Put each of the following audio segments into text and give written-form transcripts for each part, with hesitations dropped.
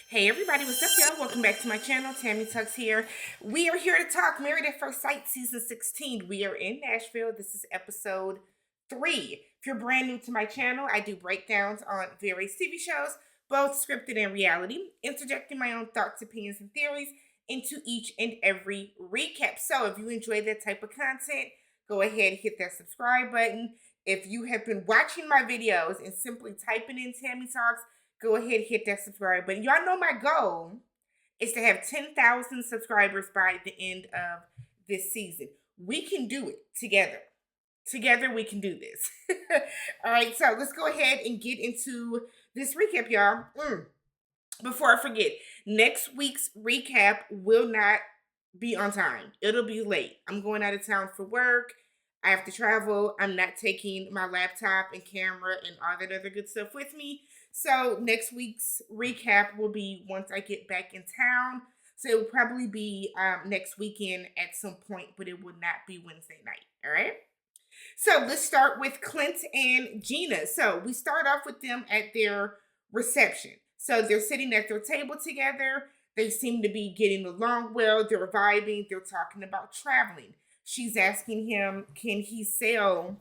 Hey everybody, what's up y'all? Welcome back to my channel, TammyTalks here. We are here to talk Married at First Sight Season 16. We are in Nashville. This is episode 3. If you're brand new to my channel, I do breakdowns on various TV shows, both scripted and reality, interjecting my own thoughts, opinions, and theories into each and every recap. So if you enjoy that type of content, go ahead and hit that subscribe button. If you have been watching my videos and simply typing in Tammy Talks, go ahead and hit that subscribe button. Y'all know my goal is to have 10,000 subscribers by the end of this season. We can do it together. Together we can do this. All right, so let's go ahead and get into this recap, y'all. Before I forget, next week's recap will not be on time. It'll be late. I'm going out of town for work. I have to travel. I'm not taking my laptop and camera and all that other good stuff with me. So next week's recap will be once I get back in town. So it will probably be next weekend at some point, but it will not be Wednesday night. All right. So let's start with Clint and Gina. So we start off with them at their reception. So they're sitting at their table together. They seem to be getting along well. They're vibing. They're talking about traveling. She's asking him, can he sell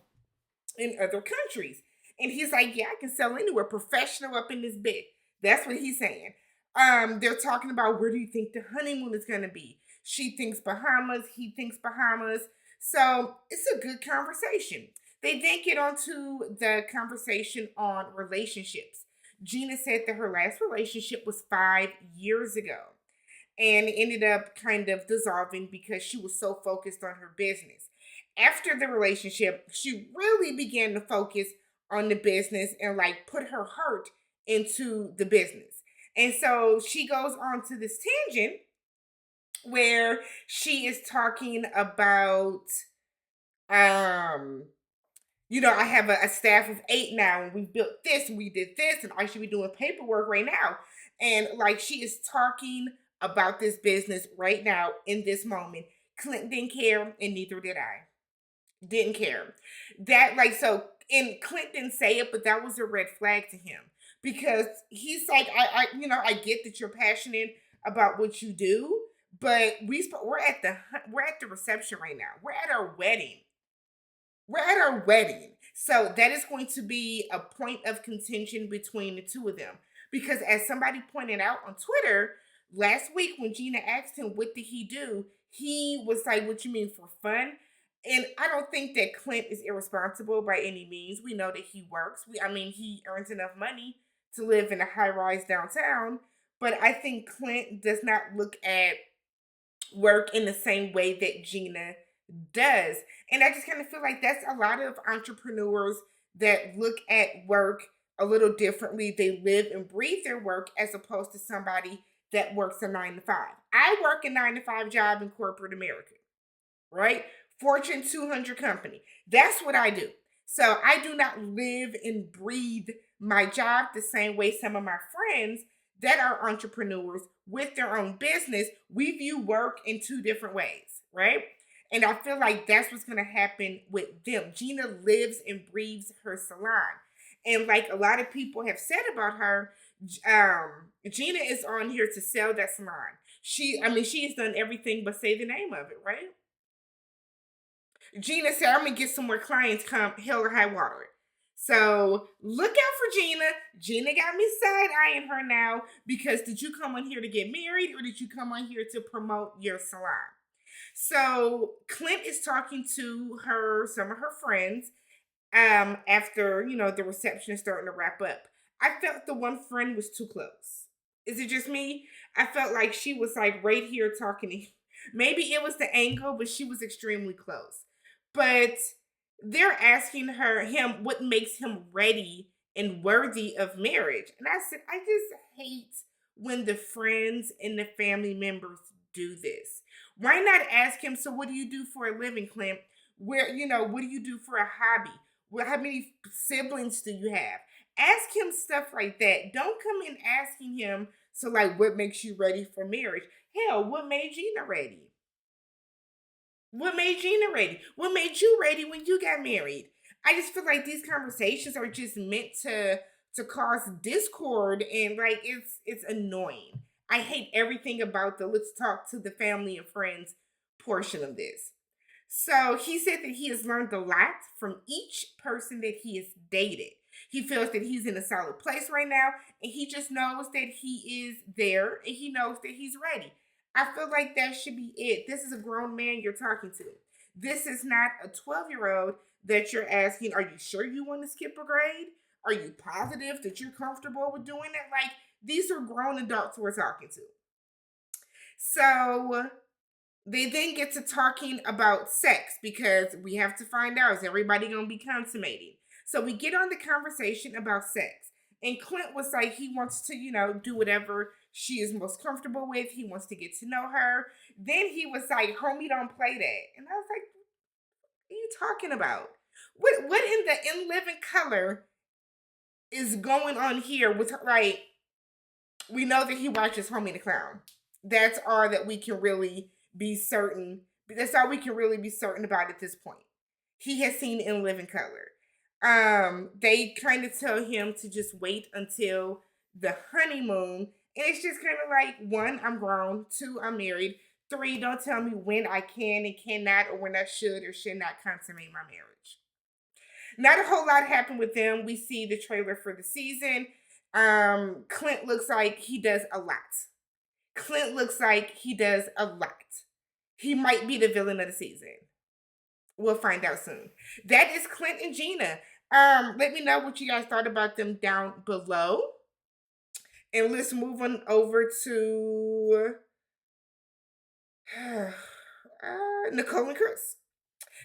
in other countries? And he's like, yeah, I can sell anywhere. Professional up in this bit. That's what he's saying. They're talking about where do you think the honeymoon is going to be? She thinks Bahamas. He thinks Bahamas. So it's a good conversation. They then get on to the conversation on relationships. Gina said that her last relationship was 5 years ago and ended up kind of dissolving because she was so focused on her business. After the relationship, she really began to focus on the business and like put her heart into the business. And so she goes on to this tangent where she is talking about I have a staff of 8 now, and we built this and we did this, and I should be doing paperwork right now. And like she is talking about this business right now in this moment. Clint didn't care, and neither did I. Didn't care. That like so and Clint didn't say it, but that was a red flag to him. Because he's like, I get that you're passionate about what you do, but we're at the reception right now. We're at our wedding. We're at our wedding. So that is going to be a point of contention between the two of them. Because as somebody pointed out on Twitter last week when Gina asked him what did he do, he was like, what you mean for fun? And I don't think that Clint is irresponsible by any means. We know that he works. He earns enough money to live in a high rise downtown. But I think Clint does not look at work in the same way that Gina does. And I just kind of feel like that's a lot of entrepreneurs that look at work a little differently. They live and breathe their work as opposed to somebody that works a 9 to 5. I work a 9 to 5 job in corporate America, right? Fortune 200 company. That's what I do. So I do not live and breathe my job the same way some of my friends that are entrepreneurs with their own business, we view work in 2 different ways, right? And I feel like that's what's going to happen with them. Gina lives and breathes her salon. And like a lot of people have said about her, Gina is on here to sell that salon. She has done everything but say the name of it, right? Gina said, I'm going to get some more clients come hell or high water. So look out for Gina. Gina got me side-eyeing her now because did you come on here to get married or did you come on here to promote your salon? So Clint is talking to some of her friends after, the reception is starting to wrap up. I felt the one friend was too close. Is it just me? I felt like she was like right here talking to him. Maybe it was the angle, but she was extremely close. But they're asking him what makes him ready and worthy of marriage. And I said, I just hate when the friends and the family members do this. Why not ask him, so what do you do for a living, Clint? What do you do for a hobby? Well, how many siblings do you have? Ask him stuff like that. Don't come in asking him, so like, what makes you ready for marriage? Hell, what made Gina ready? What made Gina ready? What made you ready when you got married? I just feel like these conversations are just meant to to cause discord, and like it's annoying. I hate everything about the let's talk to the family and friends portion of this. So he said that he has learned a lot from each person that he has dated. He feels that he's in a solid place right now, and he just knows that he is there, and he knows that he's ready. I feel like that should be it. This is a grown man you're talking to. This is not a 12-year-old that you're asking, are you sure you want to skip a grade? Are you positive that you're comfortable with doing it? Like, these are grown adults we're talking to. So they then get to talking about sex because we have to find out, is everybody going to be consummating? So we get on the conversation about sex. And Clint was like, he wants to, do whatever she is most comfortable with. He wants to get to know her. Then he was like, homie, don't play that. And I was like, what are you talking about? What in the In Living Color is going on here with her? Like, we know that he watches Homie the Clown. That's all that we can really be certain. That's all we can really be certain about at this point. He has seen In Living Color. They kind of tell him to just wait until the honeymoon. And it's just kind of like, 1, I'm grown. 2, I'm married. 3, don't tell me when I can and cannot, or when I should or should not consummate my marriage. Not a whole lot happened with them. We see the trailer for the season. Clint looks like he does a lot. Clint looks like he does a lot. He might be the villain of the season. We'll find out soon. That is Clint and Gina. Let me know what you guys thought about them down below. And let's move on over to Nicole and Chris.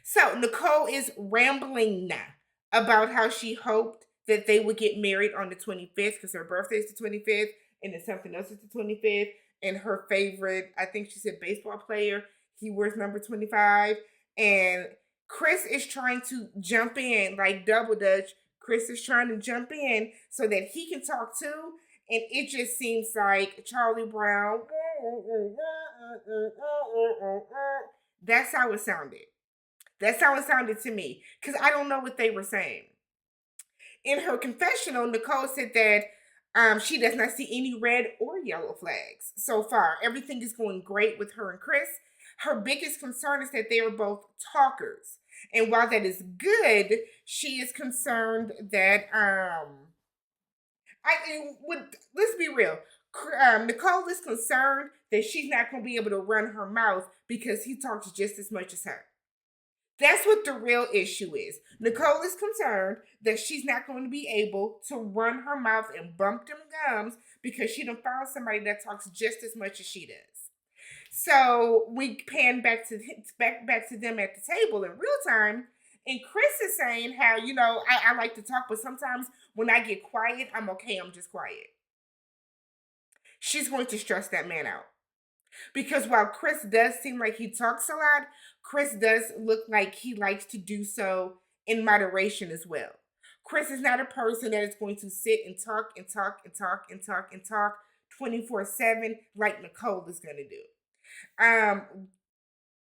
So Nicole is rambling now about how she hoped that they would get married on the 25th because her birthday is the 25th and then something else is the 25th. And her favorite, I think she said baseball player, he wears number 25. And Chris is trying to jump in like double dutch. Chris is trying to jump in so that he can talk too. And it just seems like Charlie Brown. That's how it sounded. That's how it sounded to me. Because I don't know what they were saying. In her confessional, Nicole said that she does not see any red or yellow flags so far. Everything is going great with her and Chris. Her biggest concern is that they are both talkers. And while that is good, she is concerned that let's be real. Nicole is concerned that she's not going to be able to run her mouth because he talks just as much as her. That's what the real issue is. Nicole is concerned that she's not going to be able to run her mouth and bump them gums because she done found somebody that talks just as much as she does. So we pan back to them at the table in real time. And Chris is saying how, I like to talk, but sometimes when I get quiet, I'm okay. I'm just quiet. She's going to stress that man out. Because while Chris does seem like he talks a lot, Chris does look like he likes to do so in moderation as well. Chris is not a person that is going to sit and talk and talk and talk and talk and talk 24/7 like Nicole is going to do.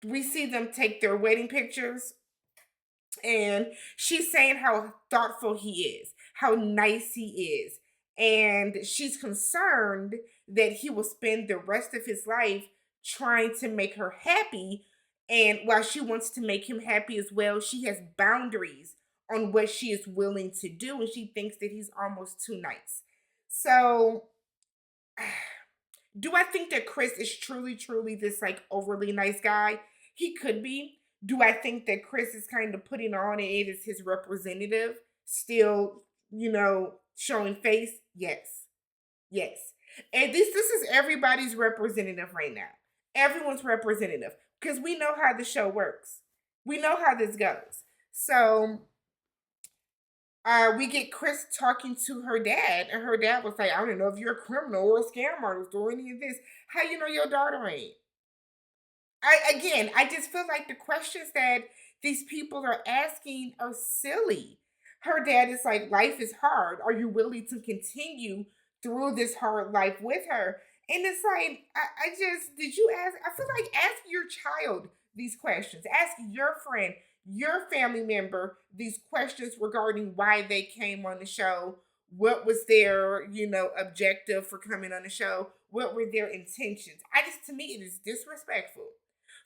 We see them take their wedding pictures, and she's saying how thoughtful he is, how nice he is, and she's concerned that he will spend the rest of his life trying to make her happy. And while she wants to make him happy as well, she has boundaries on what she is willing to do, and she thinks that he's almost too nice. So, do I think that Chris is truly this like overly nice guy? He could be. Do I think that Chris is kind of putting on and it is his representative still, showing face? Yes. And this is everybody's representative right now. Everyone's representative. Because we know how the show works. We know how this goes. So we get Chris talking to her dad. And her dad was like, I don't know if you're a criminal or a scam artist or any of this. How you know your daughter ain't? I just feel like the questions that these people are asking are silly. Her dad is like, life is hard. Are you willing to continue through this hard life with her? And it's like, did you ask? I feel like ask your child these questions. Ask your friend, your family member these questions regarding why they came on the show, What was their, objective for coming on the show? What were their intentions? To me, it is disrespectful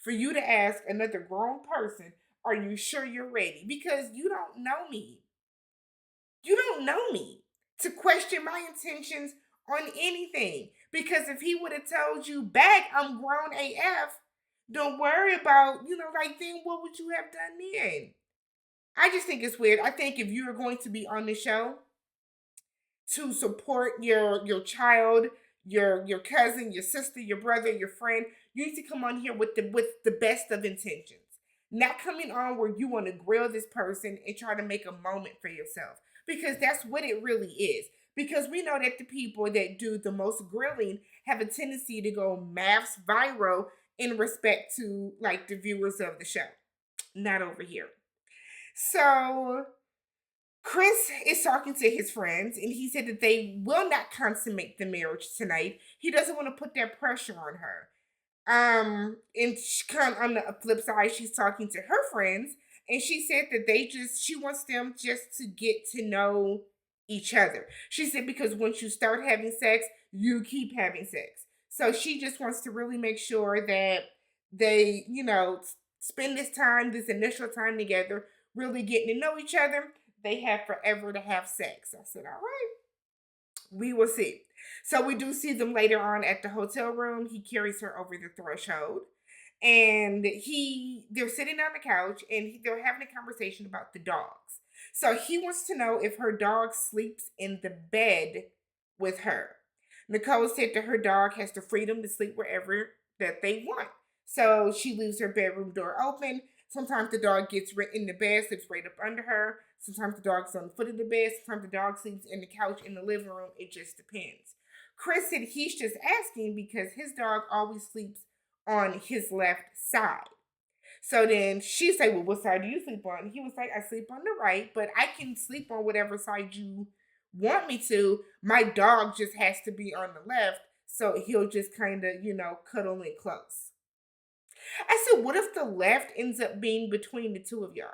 for you to ask another grown person, are you sure you're ready? Because you don't know me. You don't know me to question my intentions on anything. Because if he would have told you back, I'm grown AF, don't worry about, then what would you have done then? I just think it's weird. I think if you are going to be on the show to support your child, your cousin, your sister, your brother, your friend, you need to come on here with the best of intentions. Not coming on where you want to grill this person and try to make a moment for yourself. Because that's what it really is. Because we know that the people that do the most grilling have a tendency to go MAFS viral in respect to like the viewers of the show. Not over here. So Chris is talking to his friends, and he said that they will not consummate the marriage tonight. He doesn't want to put that pressure on her. And on the flip side, she's talking to her friends, and she said that she wants them just to get to know each other. She said because once you start having sex, you keep having sex. So she just wants to really make sure that they, spend this initial time together, really getting to know each other. They have forever to have sex. I said, all right, we will see. So we do see them later on at the hotel room. He carries her over the threshold. And they're sitting on the couch and they're having a conversation about the dogs. So he wants to know if her dog sleeps in the bed with her. Nicole said that her dog has the freedom to sleep wherever that they want. So she leaves her bedroom door open. Sometimes the dog gets in the bed, sleeps right up under her. Sometimes the dog's on the foot of the bed. Sometimes the dog sleeps in the couch in the living room. It just depends. Chris said he's just asking because his dog always sleeps on his left side. So then she said, well, what side do you sleep on? He was like, I sleep on the right, but I can sleep on whatever side you want me to. My dog just has to be on the left, so he'll just kind of, cuddle in close. I said, what if the left ends up being between the two of y'all?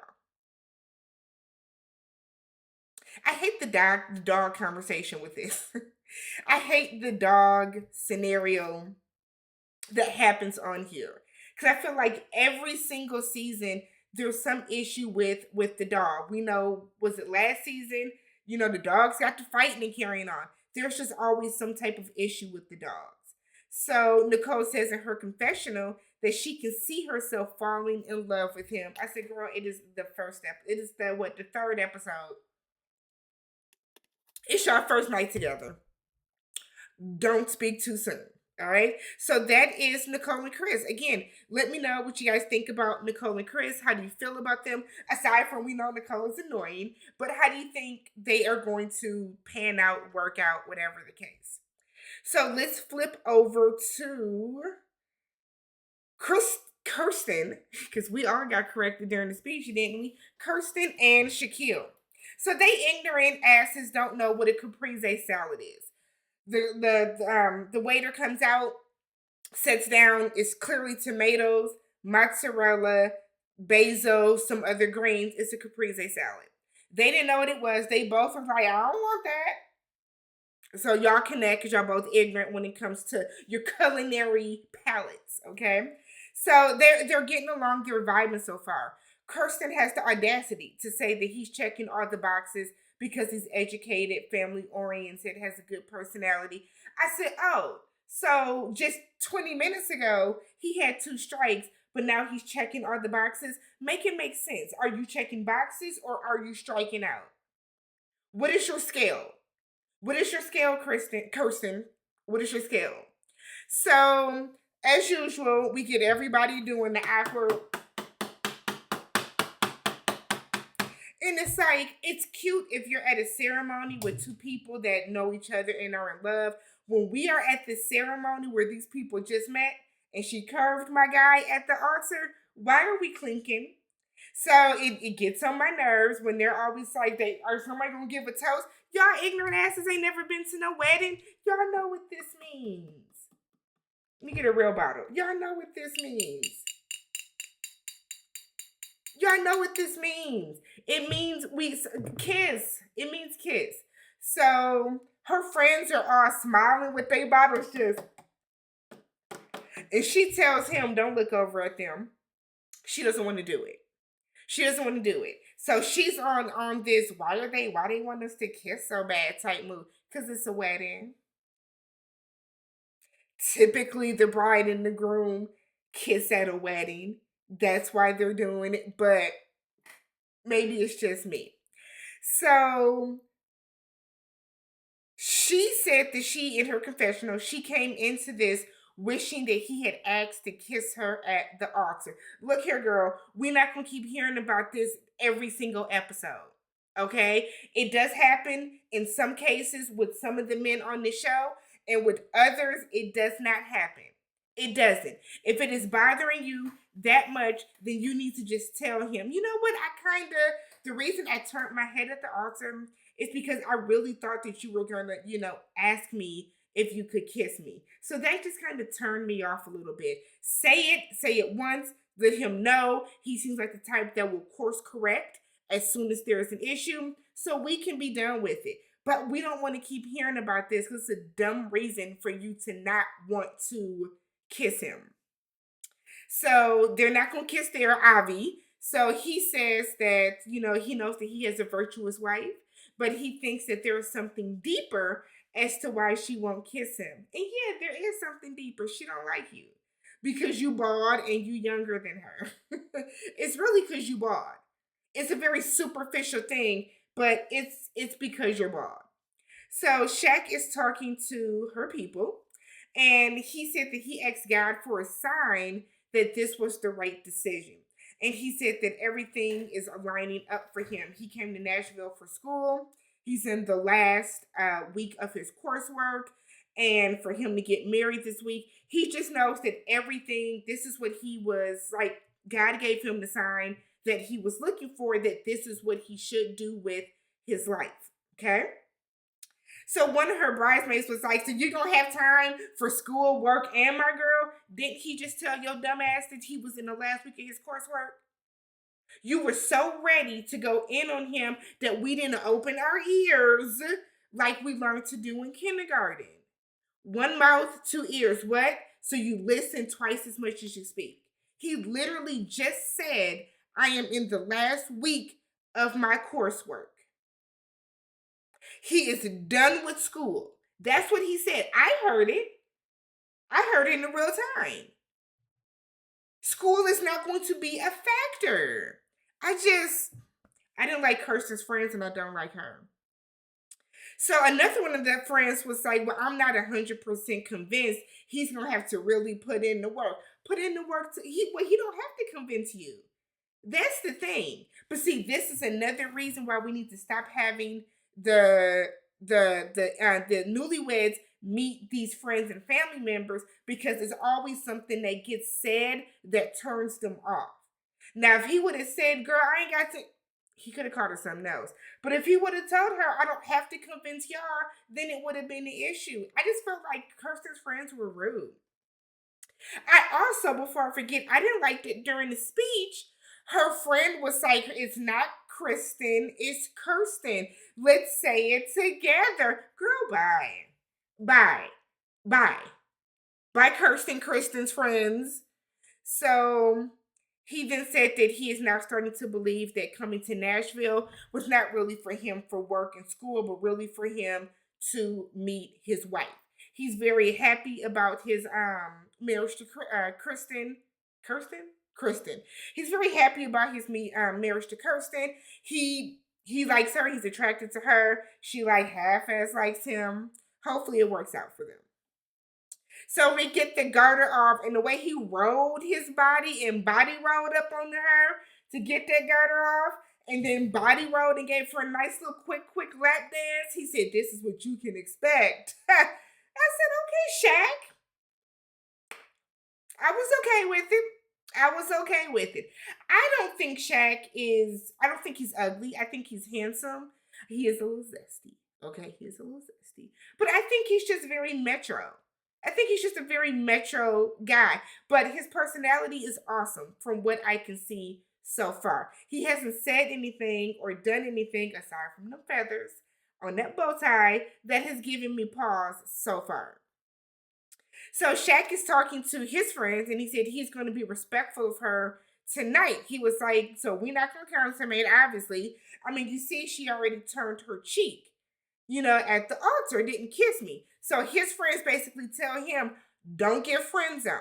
I hate the dog conversation with this. I hate the dog scenario that happens on here. Because I feel like every single season, there's some issue with the dog. We know, was it last season? The dogs got to fighting and carrying on. There's just always some type of issue with the dogs. So Nicole says in her confessional that she can see herself falling in love with him. I said, girl, it is the first step. It is the third episode. It's your first night together. Don't speak too soon. All right. So that is Nicole and Chris. Again, let me know what you guys think about Nicole and Chris. How do you feel about them? Aside from we know Nicole is annoying, but how do you think they are going to pan out, work out, whatever the case? So let's flip over to Kirsten, because we all got corrected during the speech, didn't we? Kirsten and Shaquille. So they ignorant asses don't know what a caprese salad is. The waiter comes out, sits down. It's clearly tomatoes, mozzarella, basil, some other greens. It's a caprese salad. They didn't know what it was. They both were like, I don't want that. So y'all connect because y'all both ignorant when it comes to your culinary palates, okay? So they're getting along. They're vibing so far. Kirsten has the audacity to say that he's checking all the boxes because he's educated, family-oriented, has a good personality. I said, oh, so just 20 minutes ago, he had 2 strikes, but now he's checking all the boxes. Make it make sense. Are you checking boxes or are you striking out? What is your scale? What is your scale, Kirsten? What is your scale? So, as usual, we get everybody doing the awkward. And it's like, it's cute if you're at a ceremony with 2 people that know each other and are in love. When we are at this ceremony where these people just met and she curved my guy at the altar, why are we clinking? So it gets on my nerves when they're always like, are somebody gonna give a toast? Y'all ignorant asses ain't never been to no wedding. Y'all know what this means. Let me get a real bottle. Y'all know what this means. Y'all know what this means. It means we kiss. It means kiss. So her friends are all smiling with their bottles just, and she tells him, don't look over at them. She doesn't want to do it. She doesn't want to do it. So she's on this, why they want us to kiss so bad type move? Because it's a wedding. Typically the bride and the groom kiss at a wedding. That's why they're doing it, but maybe it's just me. So she said that in her confessional, she came into this wishing that he had asked to kiss her at the altar. Look here, girl, we're not going to keep hearing about this every single episode. Okay? It does happen in some cases with some of the men on the show, and with others, it does not happen. It doesn't. If it is bothering you that much, then you need to just tell him, you know what, the reason I turned my head at the altar is because I really thought that you were going to, ask me if you could kiss me. So that just kind of turned me off a little bit. Say it once, let him know. He seems like the type that will course correct as soon as there is an issue, so we can be done with it. But we don't want to keep hearing about this because it's a dumb reason for you to not want to kiss him. So they're not going to kiss their Avi. So he says that, he knows that he has a virtuous wife, but he thinks that there is something deeper as to why she won't kiss him. And yeah, there is something deeper. She don't like you because you bald and you younger than her. It's really because you bald. It's a very superficial thing, but it's because you're bald. So Shaq is talking to her people, and he said that he asked God for a sign that this was the right decision. And he said that everything is aligning up for him. He came to Nashville for school. He's in the last week of his coursework. And for him to get married this week, he just knows that everything, this is what he was like, God gave him the sign that he was looking for, that this is what he should do with his life. Okay? So one of her bridesmaids was like, so you're going to have time for school, work, and my girl? Didn't he just tell your dumb ass that he was in the last week of his coursework? You were so ready to go in on him that we didn't open our ears like we learned to do in kindergarten. One mouth, two ears. What? So you listen twice as much as you speak. He literally just said, I am in the last week of my coursework. He is done with school. That's what he said. I heard it. I heard it in real time. School is not going to be a factor. I didn't like Kirsten's friends, and I don't like her. So another one of their friends was like, well, I'm not 100% convinced. He's going to have to really put in the work. Put in the work. He don't have to convince you. That's the thing. But see, this is another reason why we need to stop having the newlyweds meet these friends and family members, because there's always something that gets said that turns them off. Now, if he would have said, girl, I ain't got to, he could have called her something else. But if he would have told her, I don't have to convince y'all, then it would have been the issue. I just felt like Kirsten's friends were rude. I also, before I forget, I didn't like that during the speech, her friend was like, it's not Kristen, it's Kirsten. Let's say it together. Girl, bye. Bye. Bye. Bye, Kristen's friends. So he then said that he is now starting to believe that coming to Nashville was not really for him for work and school, but really for him to meet his wife. He's very happy about his marriage to Kristen. He's very happy about his marriage to Kirsten. He likes her. He's attracted to her. She like half-ass likes him. Hopefully it works out for them. So we get the garter off, and the way he rolled his body and body rolled up onto her to get that garter off, and then body rolled and gave her a nice little quick lap dance. He said, this is what you can expect. I said, okay, Shaq. I was okay with it. I don't think he's ugly. I think he's handsome. He is a little zesty. Okay, he is a little zesty. But I think he's just very metro. I think he's just a very metro guy. But his personality is awesome from what I can see so far. He hasn't said anything or done anything, aside from the feathers, on that bow tie that has given me pause so far. So Shaq is talking to his friends and he said he's going to be respectful of her tonight. He was like, so we're not going to consummate, obviously. I mean, you see, she already turned her cheek, at the altar, didn't kiss me. So his friends basically tell him, don't get friend zoned.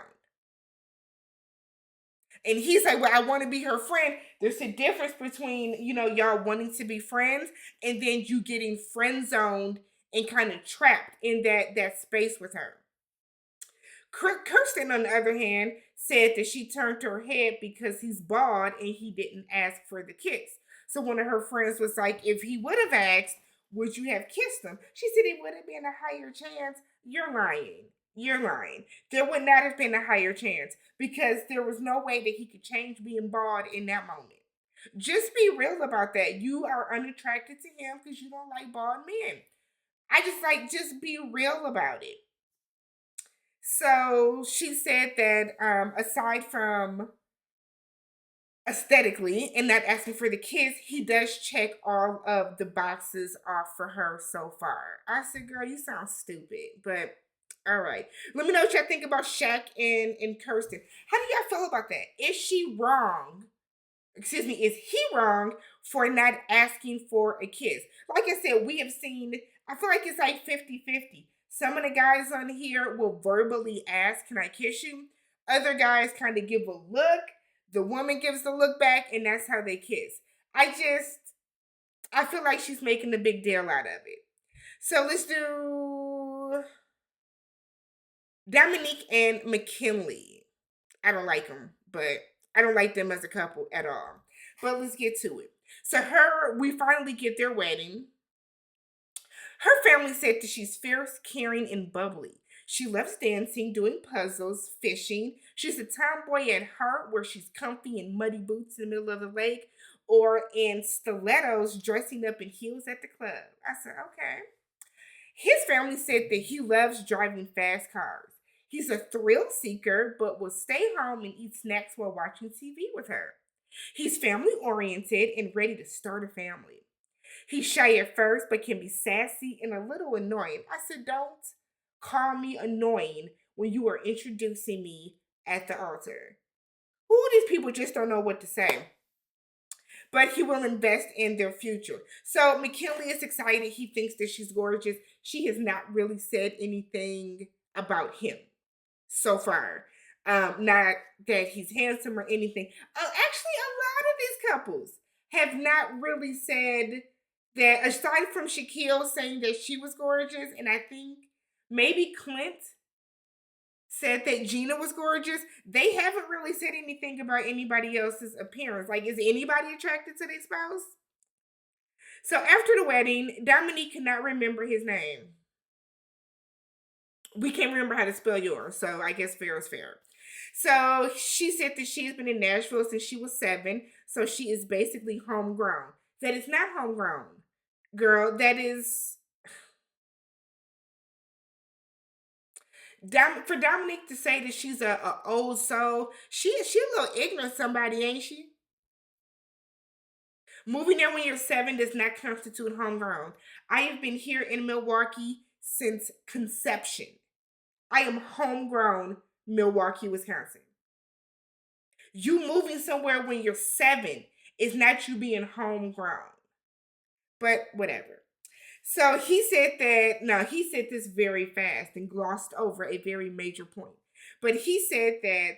And he's like, well, I want to be her friend. There's a difference between, y'all wanting to be friends and then you getting friend zoned and kind of trapped in that space with her. Kirsten, on the other hand, said that she turned her head because he's bald and he didn't ask for the kiss. So one of her friends was like, if he would have asked, would you have kissed him? She said it would have been a higher chance. You're lying. You're lying. There would not have been a higher chance because there was no way that he could change being bald in that moment. Just be real about that. You are unattracted to him because you don't like bald men. I just be real about it. So she said that aside from aesthetically and not asking for the kiss, he does check all of the boxes off for her so far. I said, girl, you sound stupid, but all right. Let me know what y'all think about Shaq and Kirsten. How do y'all feel about that? Is she wrong? Excuse me, is he wrong for not asking for a kiss? Like I said, we have seen, I feel like it's like 50-50. Some of the guys on here will verbally ask, can I kiss you? Other guys kind of give a look. The woman gives the look back, and that's how they kiss. I feel like she's making a big deal out of it. So let's do Dominique and McKinley. I don't like them, but I don't like them as a couple at all. But let's get to it. So we finally get their wedding. Her family said that she's fierce, caring, and bubbly. She loves dancing, doing puzzles, fishing. She's a tomboy at heart where she's comfy in muddy boots in the middle of the lake or in stilettos dressing up in heels at the club. I said, okay. His family said that he loves driving fast cars. He's a thrill seeker, but will stay home and eat snacks while watching TV with her. He's family oriented and ready to start a family. He's shy at first, but can be sassy and a little annoying. I said, don't call me annoying when you are introducing me at the altar. Ooh, these people just don't know what to say. But he will invest in their future. So McKinley is excited. He thinks that she's gorgeous. She has not really said anything about him so far. Not that he's handsome or anything. Actually, a lot of these couples have not really said that, aside from Shaquille saying that she was gorgeous, and I think maybe Clint said that Gina was gorgeous, they haven't really said anything about anybody else's appearance. Like, is anybody attracted to their spouse? So after the wedding, Dominique cannot remember his name. We can't remember how to spell yours, so I guess fair is fair. So she said that she's been in Nashville since she was 7, so she is basically homegrown. That is not homegrown, girl. That is for Dominique to say that she's a old soul. She a little ignorant somebody, ain't she? Moving there when you're 7 does not constitute homegrown. I have been here in Milwaukee since conception. I am homegrown, Milwaukee, Wisconsin. You moving somewhere when you're 7 is not you being homegrown. But whatever. So he said this very fast and glossed over a very major point. But he said that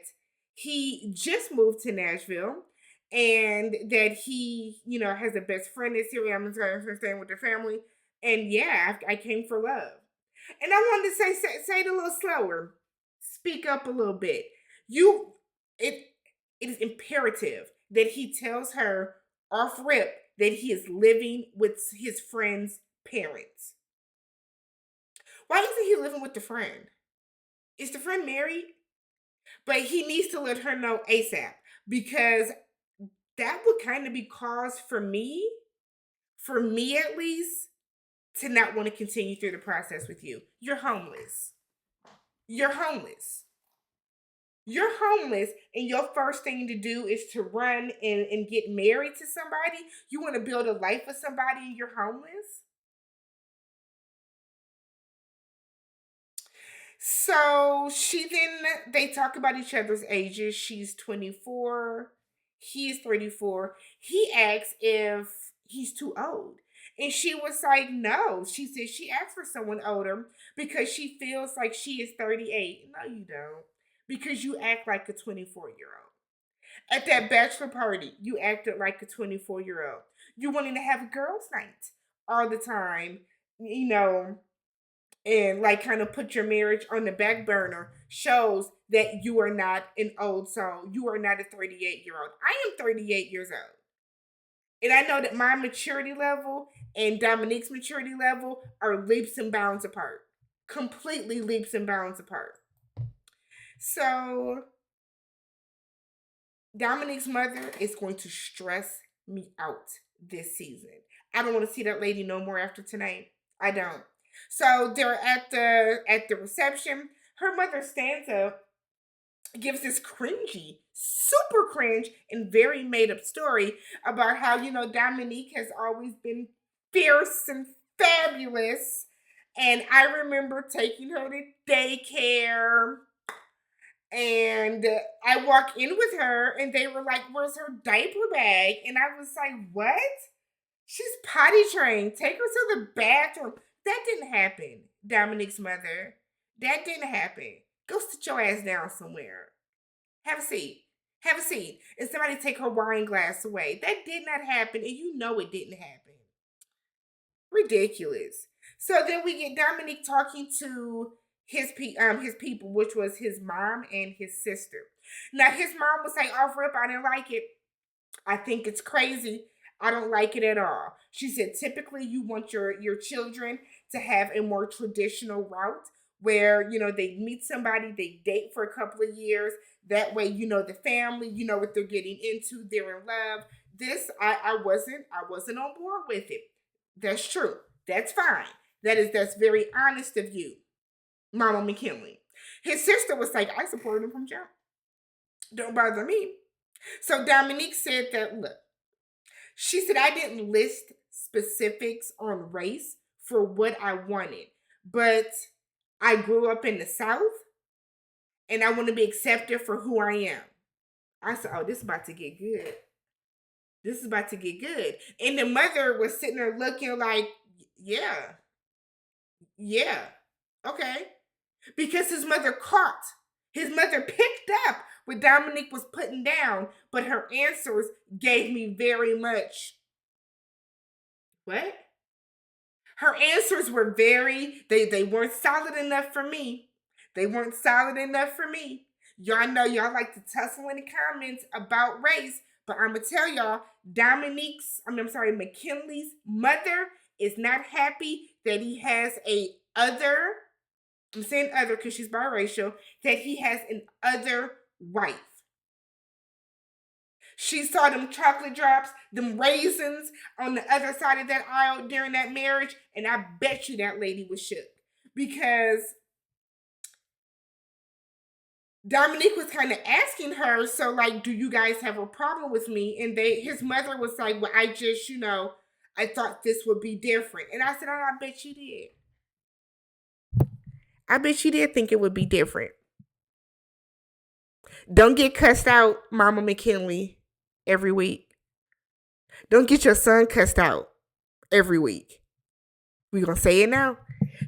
he just moved to Nashville and that he, has a best friend that's here. I'm staying with the family. And yeah, I came for love. And I wanted to say it a little slower. Speak up a little bit. It is imperative that he tells her off rip that he is living with his friend's parents. Why isn't he living with the friend? Is the friend married? But he needs to let her know ASAP because that would kind of be cause for me at least, to not want to continue through the process with you. You're homeless. You're homeless. You're homeless, and your first thing to do is to run and get married to somebody. You want to build a life with somebody and you're homeless? So they talk about each other's ages. She's 24. He's 34. He asks if he's too old. And she was like, no. She said she asked for someone older because she feels like she is 38. No, you don't. Because you act like a 24-year-old. At that bachelor party, you acted like a 24-year-old. You wanting to have a girls' night all the time, you know, and like kind of put your marriage on the back burner shows that you are not an old soul. You are not a 38-year-old. I am 38 years old. And I know that my maturity level and Dominique's maturity level are leaps and bounds apart. Completely leaps and bounds apart. So Dominique's mother is going to stress me out this season. I don't want to see that lady no more after tonight. I don't. So they're at the reception. Her mother stands up, gives this cringy, super cringe, and very made up story about how, Dominique has always been fierce and fabulous. And I remember taking her to daycare. And I walk in with her, and they were like, "Where's her diaper bag?" And I was like, "What? She's potty trained. Take her to the bathroom." That didn't happen, Dominique's mother. That didn't happen. Go sit your ass down somewhere. Have a seat. Have a seat. And somebody take her wine glass away. That did not happen, and you know it didn't happen. Ridiculous. So then we get Dominique talking to his people, which was his mom and his sister. Now his mom was like, "Off rip, I didn't like it. I think it's crazy. I don't like it at all." She said, typically you want your children to have a more traditional route where, they meet somebody, they date for a couple of years. That way, the family, you know what they're getting into, they're in love. This, I wasn't on board with it. That's true. That's fine. That's very honest of you, Mama McKinley. His sister was like, "I supported him from jump. Don't bother me." So Dominique said that, look, she said, "I didn't list specifics on race for what I wanted, but I grew up in the South and I want to be accepted for who I am." I said, "Oh, this is about to get good. This is about to get good." And the mother was sitting there looking like, "Yeah, yeah, okay." Because his mother picked up what Dominique was putting down, but her answers gave me very much, what? Her answers were they weren't solid enough for me. They weren't solid enough for me. Y'all know y'all like to tussle in the comments about race, but I'm gonna tell y'all, McKinley's mother is not happy that he has a other. I'm saying other because she's biracial, that he has an other wife. She saw them chocolate drops, them raisins on the other side of that aisle during that marriage, and I bet you that lady was shook because Dominique was kind of asking her, "So, like, do you guys have a problem with me?" And his mother was like, "Well, I just, I thought this would be different." And I said, "Oh, I bet you did. I bet you did think it would be different." Don't get cussed out, Mama McKinley, every week. Don't get your son cussed out every week. We gonna say it now.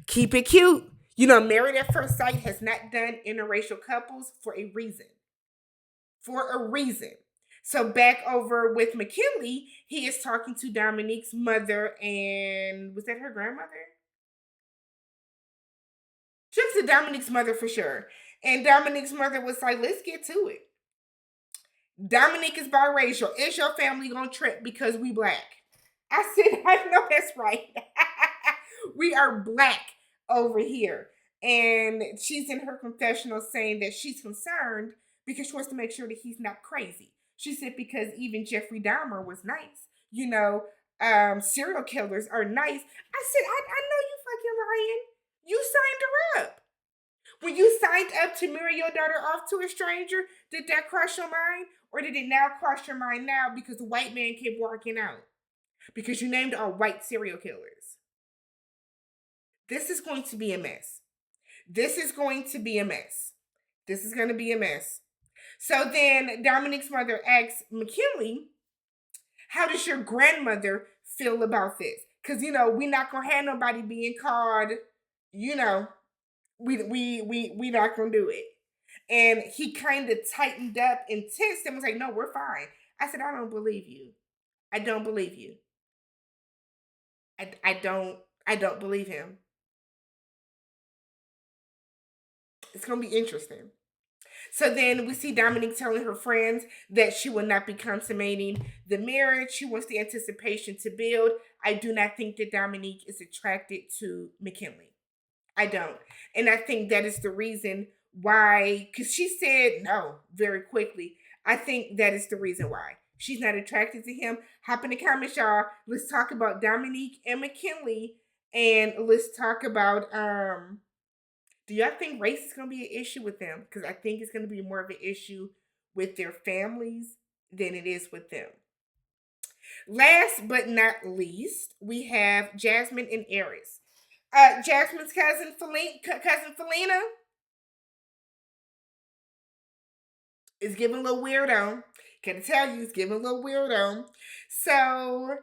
Keep it cute. Married at First Sight has not done interracial couples for a reason. For a reason. So back over with McKinley, he is talking to Dominique's mother, and was that her grandmother? She was to Dominique's mother for sure. And Dominique's mother was like, "Let's get to it. Dominique is biracial. Is your family gonna trip because we black?" I said, "I know that's right. We are black over here." And she's in her confessional saying that she's concerned because she wants to make sure that he's not crazy. She said because even Jeffrey Dahmer was nice. Serial killers are nice. I said, I know you fucking lying. You signed her up. When you signed up to marry your daughter off to a stranger, did that cross your mind? Or did it now cross your mind now because the white man kept walking out? Because you named all white serial killers. This is going to be a mess. This is going to be a mess. This is going to be a mess. So then Dominique's mother asks McKinley, how does your grandmother feel about this? Because, we're not going to have nobody being called, we not going to do it. And he kind of tightened up and tensed and was like, no, we're fine. I said, I don't believe you. I don't believe you. I don't believe him. It's going to be interesting. So then we see Dominique telling her friends that she will not be consummating the marriage. She wants the anticipation to build. I do not think that Dominique is attracted to McKinley. I don't. And I think that is the reason why, because she said no very quickly. I think that is the reason why. She's not attracted to him. Hop in the comments, y'all. Let's talk about Dominique and McKinley. And let's talk about, do y'all think race is going to be an issue with them? Because I think it's going to be more of an issue with their families than it is with them. Last but not least, we have Jasmine and Eris. Jasmine's cousin Felina is giving a little weirdo. Can tell you, it's giving a little weirdo. So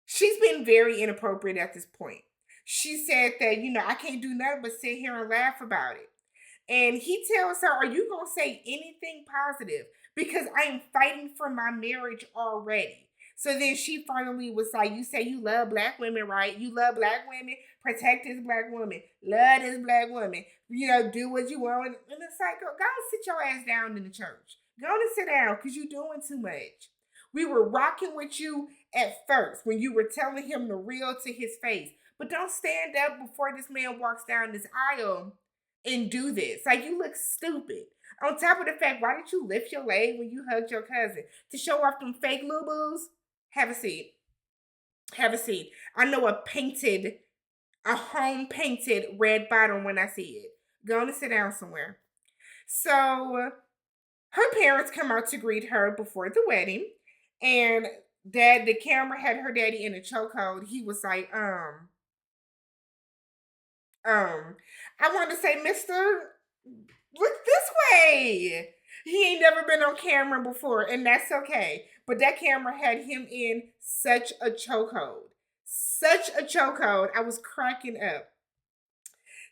she's been very inappropriate at this point. She said that, I can't do nothing but sit here and laugh about it. And he tells her, are you going to say anything positive? Because I am fighting for my marriage already. So then she finally was like, you say you love black women, right? You love black women. Protect this black woman. Love this black woman. Do what you want. And it's like, go and sit your ass down in the church. Go and sit down because you're doing too much. We were rocking with you at first when you were telling him the real to his face. But don't stand up before this man walks down this aisle and do this. Like, you look stupid. On top of the fact, why did you lift your leg when you hugged your cousin? To show off them fake lubus? Have a seat. Have a seat. I know a home-painted red bottom when I see it. Go on and sit down somewhere. So, her parents come out to greet her before the wedding. And the camera had her daddy in a chokehold. He was like, I want to say, Mister, look this way. He ain't never been on camera before, and that's okay. But that camera had him in such a chokehold. Such a chokehold. I was cracking up.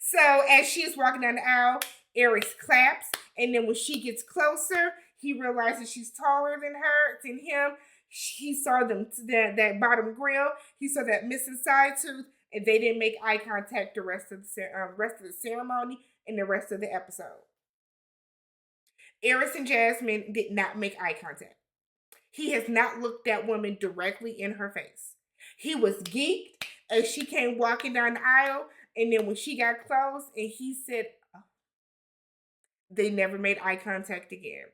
So as she's walking down the aisle, Eris claps, and then when she gets closer, he realizes she's taller than him. He saw that bottom grill. He saw that missing side tooth, and they didn't make eye contact the rest of the ceremony and the rest of the episode. Eris and Jasmine did not make eye contact. He has not looked that woman directly in her face. He was geeked as she came walking down the aisle, and then when she got close, and he said, oh, they never made eye contact again.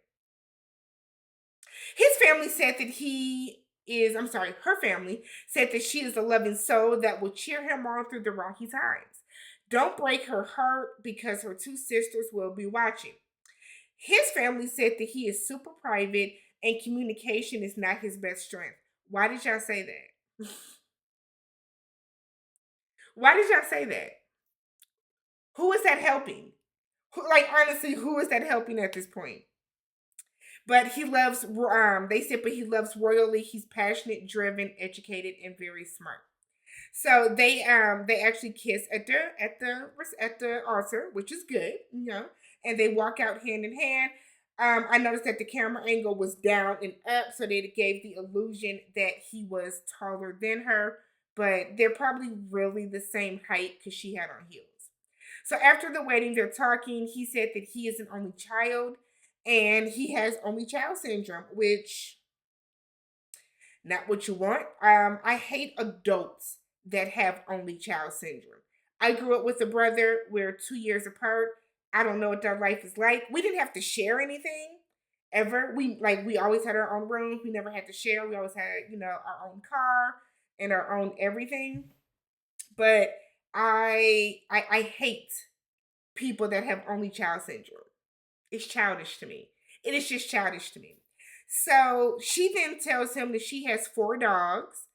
His family said that her family said that she is a loving soul that will cheer him on through the rocky times. Don't break her heart because her two sisters will be watching. His family said that he is super private and communication is not his best strength. Why did y'all say that? Why did y'all say that? Who is that helping? Honestly, who is that helping at this point? But he loves, but he loves royally. He's passionate, driven, educated, and very smart. So they actually kiss at the altar, which is good, and they walk out hand in hand. I noticed that the camera angle was down and up, so they gave the illusion that he was taller than her, but they're probably really the same height because she had on heels. So after the wedding, they're talking. He said that he is an only child, and he has only child syndrome, which, not what you want. I hate adults that have only child syndrome. I grew up with a brother. We're 2 years apart. I don't know what their life is like. We didn't have to share anything ever. We always had our own rooms. We never had to share. We always had, our own car and our own everything. But I hate people that have only child syndrome. It's childish to me. It is just childish to me. So she then tells him that she has 4 dogs,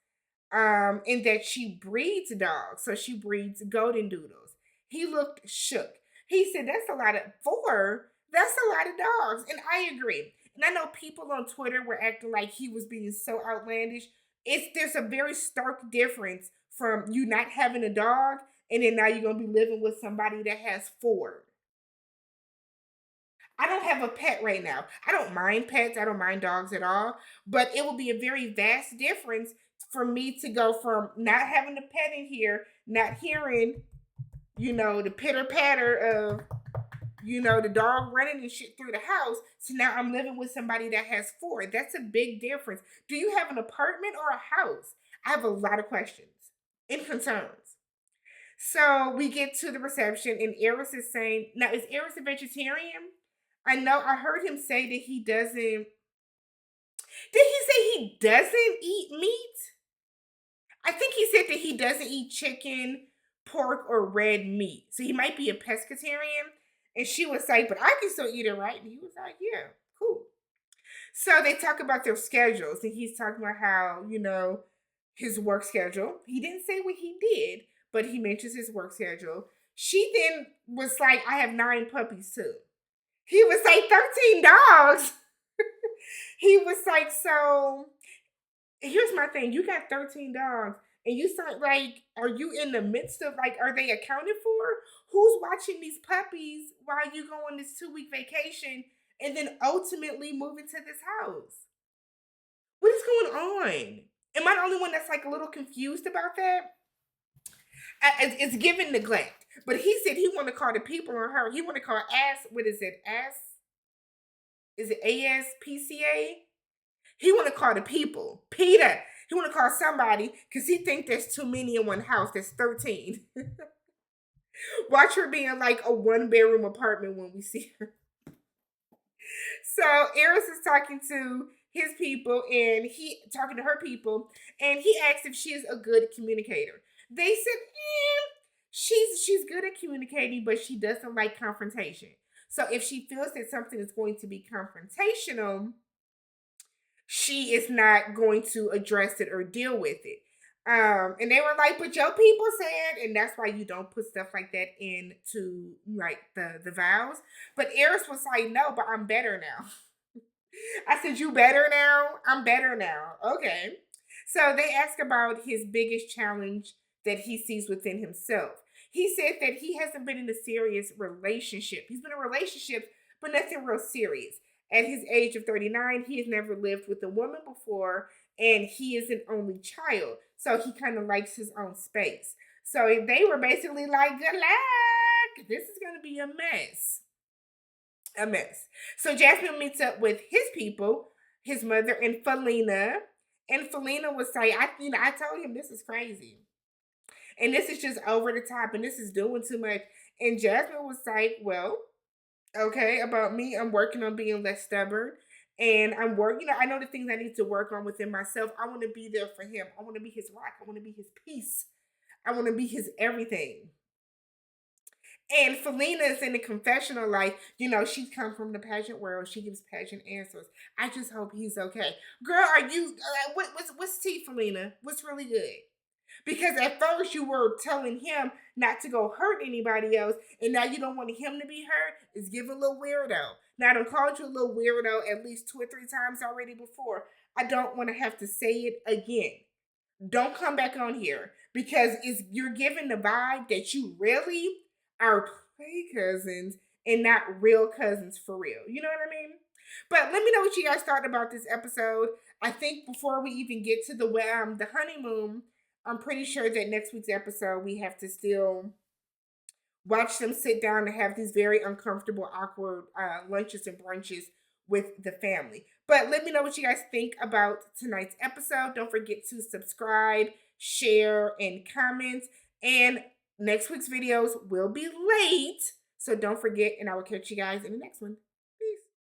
and that she breeds dogs. So she breeds golden doodles. He looked shook. He said, that's a lot of, 4? That's a lot of dogs. And I agree. And I know people on Twitter were acting like he was being so outlandish. There's a very stark difference from you not having a dog and then now you're going to be living with somebody that has 4. I don't have a pet right now. I don't mind pets. I don't mind dogs at all. But it will be a very vast difference for me to go from not having a pet in here, not hearing, the pitter patter of, the dog running and shit through the house. So now I'm living with somebody that has 4. That's a big difference. Do you have an apartment or a house? I have a lot of questions and concerns. So we get to the reception and Eris is saying, now is Eris a vegetarian? I heard him say that he doesn't. Did he say he doesn't eat meat? I think he said that he doesn't eat chicken, pork, or red meat. So he might be a pescatarian. And she was like, but I can still eat it, right? And he was like, yeah, cool. So they talk about their schedules. And he's talking about how, his work schedule. He didn't say what he did, but he mentions his work schedule. She then was like, I have 9 puppies too. He was like, 13 dogs. He was like, so here's my thing. You got 13 dogs. And you start like, are you in the midst of like, are they accounted for? Who's watching these puppies while you go on this 2-week vacation and then ultimately move into this house? What is going on? Am I the only one that's like a little confused about that? It's given neglect. But he said he want to call the people on her. He want to call what is it? Is it ASPCA? He want to call the people. Peter. He want to call somebody because he think there's too many in one house. There's 13. Watch her being like a 1-bedroom apartment when we see her. So Eris is talking to his people and he talking to her people. And he asked if she is a good communicator. They said, she's good at communicating, but she doesn't like confrontation. So if she feels that something is going to be confrontational, she is not going to address it or deal with it. And they were like, but your people said, and that's why you don't put stuff like that into like the vows. But Eris was like, no, but I'm better now. I said, you better now? I'm better now. Okay. So they asked about his biggest challenge that he sees within himself. He said that he hasn't been in a serious relationship. He's been in relationships, but nothing real serious. At his age of 39, he has never lived with a woman before, and he is an only child. So he kind of likes his own space. So they were basically like, good luck. This is going to be a mess. A mess. So Jasmine meets up with his people, his mother, and Felina. And Felina was like, I told him this is crazy. And this is just over the top, and this is doing too much. And Jasmine was like, well, okay, about me, I'm working on being less stubborn. And I'm working, I know the things I need to work on within myself. I want to be there for him. I want to be his rock. I want to be his peace. I want to be his everything. And Felina is in the confessional, like, she's come from the pageant world. She gives pageant answers. I just hope he's okay. Girl, are you, what's tea, Felina? What's really good? Because at first you were telling him not to go hurt anybody else, and now you don't want him to be hurt. It's giving a little weirdo. Now, I done called you a little weirdo at least 2 or 3 times already before. I don't want to have to say it again. Don't come back on here because you're giving the vibe that you really are play cousins and not real cousins for real. You know what I mean? But let me know what you guys thought about this episode. I think before we even get to the honeymoon, I'm pretty sure that next week's episode, we have to still watch them sit down and have these very uncomfortable, awkward lunches and brunches with the family. But let me know what you guys think about tonight's episode. Don't forget to subscribe, share, and comment. And next week's videos will be late. So don't forget, and I will catch you guys in the next one.